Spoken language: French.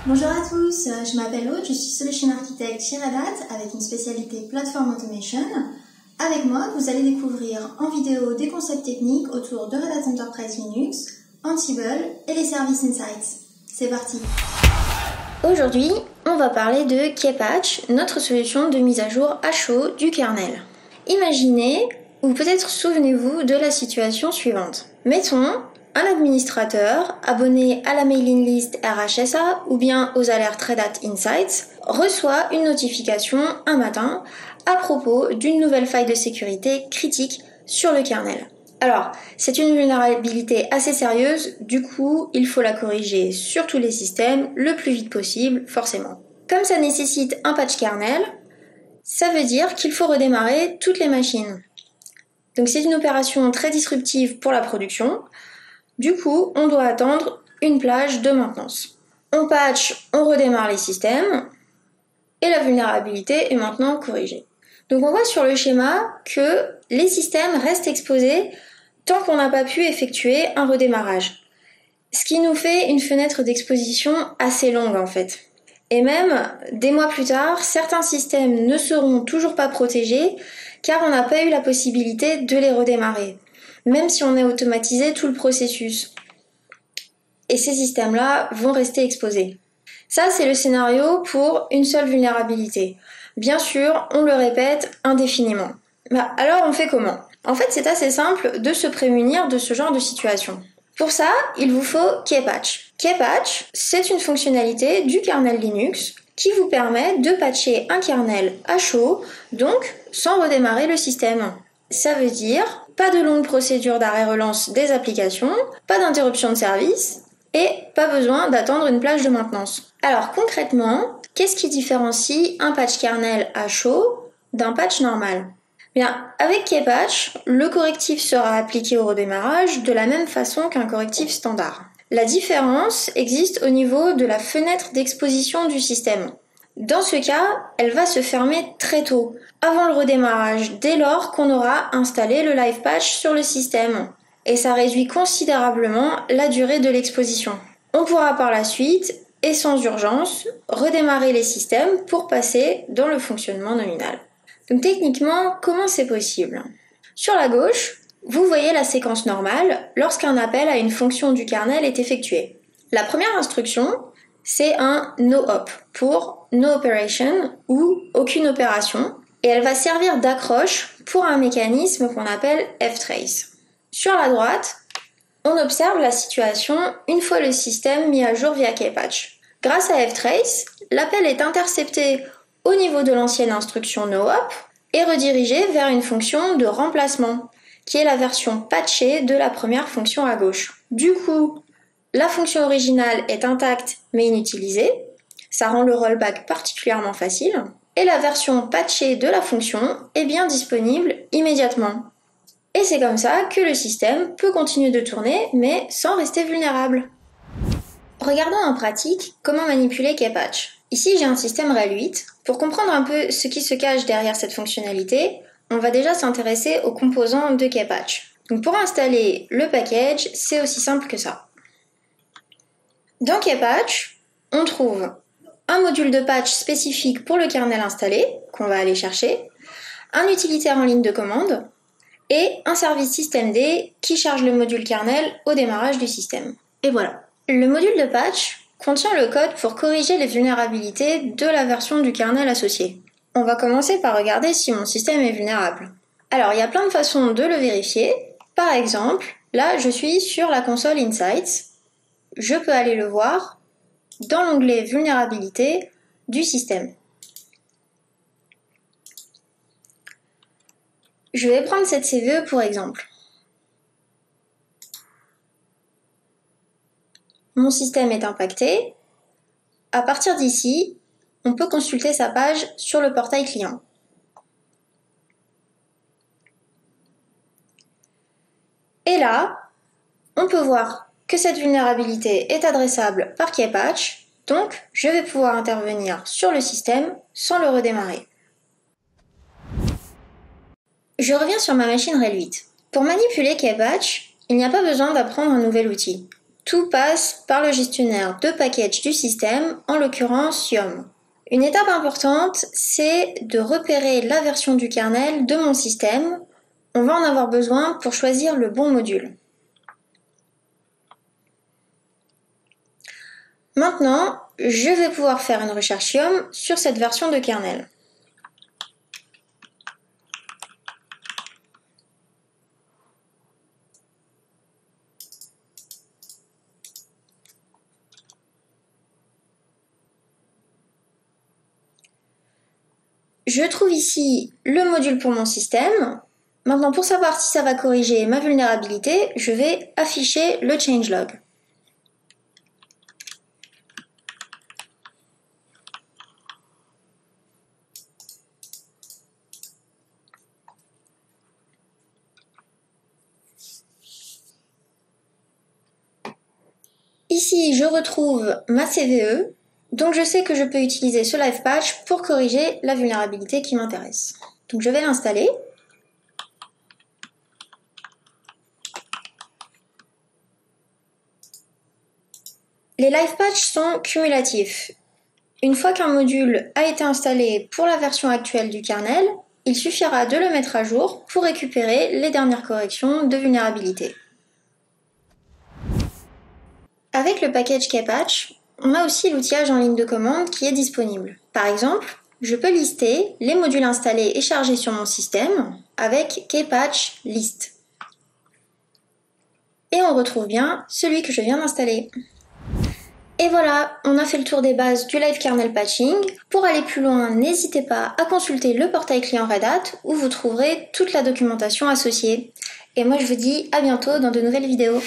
Bonjour à tous, je m'appelle Aude, je suis Solution Architect chez Red Hat avec une spécialité Platform Automation. Avec moi, vous allez découvrir en vidéo des concepts techniques autour de Red Hat Enterprise Linux, Ansible et les Service Insights. C'est parti! Aujourd'hui, on va parler de Kpatch, notre solution de mise à jour à chaud du kernel. Imaginez, ou peut-être souvenez-vous de la situation suivante. Mettons un administrateur abonné à la mailing list RHSA ou bien aux alertes Red Hat Insights reçoit une notification un matin à propos d'une nouvelle faille de sécurité critique sur le kernel. Alors, c'est une vulnérabilité assez sérieuse, du coup, il faut la corriger sur tous les systèmes le plus vite possible, forcément. Comme ça nécessite un patch kernel, ça veut dire qu'il faut redémarrer toutes les machines. Donc c'est une opération très disruptive pour la production. Du coup, on doit attendre une plage de maintenance. On patch, on redémarre les systèmes, et la vulnérabilité est maintenant corrigée. Donc on voit sur le schéma que les systèmes restent exposés tant qu'on n'a pas pu effectuer un redémarrage. Ce qui nous fait une fenêtre d'exposition assez longue en fait. Et même, des mois plus tard, certains systèmes ne seront toujours pas protégés car on n'a pas eu la possibilité de les redémarrer, même si on a automatisé tout le processus. Et ces systèmes-là vont rester exposés. Ça, c'est le scénario pour une seule vulnérabilité. Bien sûr, on le répète indéfiniment. Alors, on fait comment ? En fait, c'est assez simple de se prémunir de ce genre de situation. Pour ça, il vous faut Kpatch. Kpatch, c'est une fonctionnalité du kernel Linux qui vous permet de patcher un kernel à chaud, donc sans redémarrer le système. Ça veut dire pas de longue procédure d'arrêt-relance des applications, pas d'interruption de service et pas besoin d'attendre une plage de maintenance. Alors concrètement, qu'est-ce qui différencie un patch kernel à chaud d'un patch normal ? Bien, avec Kpatch, le correctif sera appliqué au redémarrage de la même façon qu'un correctif standard. La différence existe au niveau de la fenêtre d'exposition du système. Dans ce cas, elle va se fermer très tôt, avant le redémarrage, dès lors qu'on aura installé le live patch sur le système. Et ça réduit considérablement la durée de l'exposition. On pourra par la suite, et sans urgence, redémarrer les systèmes pour passer dans le fonctionnement nominal. Donc techniquement, comment c'est possible ? Sur la gauche, vous voyez la séquence normale lorsqu'un appel à une fonction du kernel est effectué. La première instruction, c'est un no-op pour no operation ou aucune opération, et elle va servir d'accroche pour un mécanisme qu'on appelle ftrace. Sur la droite, on observe la situation une fois le système mis à jour via Kpatch. Grâce à ftrace, l'appel est intercepté au niveau de l'ancienne instruction no-op et redirigé vers une fonction de remplacement, qui est la version patchée de la première fonction à gauche. Du coup, la fonction originale est intacte mais inutilisée, ça rend le rollback particulièrement facile, et la version patchée de la fonction est bien disponible immédiatement. Et c'est comme ça que le système peut continuer de tourner mais sans rester vulnérable. Regardons en pratique comment manipuler Kpatch. Ici, j'ai un système RHEL 8. Pour comprendre un peu ce qui se cache derrière cette fonctionnalité, on va déjà s'intéresser aux composants de Kpatch. Donc pour installer le package, c'est aussi simple que ça. Dans Kpatch, on trouve un module de patch spécifique pour le kernel installé, qu'on va aller chercher, un utilitaire en ligne de commande, et un service systemd qui charge le module kernel au démarrage du système. Et voilà. Le module de patch contient le code pour corriger les vulnérabilités de la version du kernel associée. On va commencer par regarder si mon système est vulnérable. Alors, il y a plein de façons de le vérifier. Par exemple, là, je suis sur la console Insights. Je peux aller le voir dans l'onglet Vulnérabilité du système. Je vais prendre cette CVE pour exemple. Mon système est impacté. À partir d'ici, on peut consulter sa page sur le portail client. Et là, on peut voir que cette vulnérabilité est adressable par Kpatch, donc je vais pouvoir intervenir sur le système sans le redémarrer. Je reviens sur ma machine RHEL 8. Pour manipuler Kpatch, il n'y a pas besoin d'apprendre un nouvel outil. tout passe par le gestionnaire de package du système, en l'occurrence Yum. Une étape importante, c'est de repérer la version du kernel de mon système. On va en avoir besoin pour choisir le bon module. Maintenant, je vais pouvoir faire une recherche Yum sur cette version de kernel. Je trouve ici le module pour mon système. Maintenant, pour savoir si ça va corriger ma vulnérabilité, je vais afficher le changelog. Ici, je retrouve ma CVE. Donc je sais que je peux utiliser ce live patch pour corriger la vulnérabilité qui m'intéresse. Donc je vais l'installer. Les live patchs sont cumulatifs. Une fois qu'un module a été installé pour la version actuelle du kernel, il suffira de le mettre à jour pour récupérer les dernières corrections de vulnérabilité. Avec le package kpatch, on a aussi l'outillage en ligne de commande qui est disponible. Par exemple, je peux lister les modules installés et chargés sur mon système avec kpatch list. Et on retrouve bien celui que je viens d'installer. Et voilà, on a fait le tour des bases du live kernel patching. Pour aller plus loin, n'hésitez pas à consulter le portail client Red Hat où vous trouverez toute la documentation associée. Et moi je vous dis à bientôt dans de nouvelles vidéos.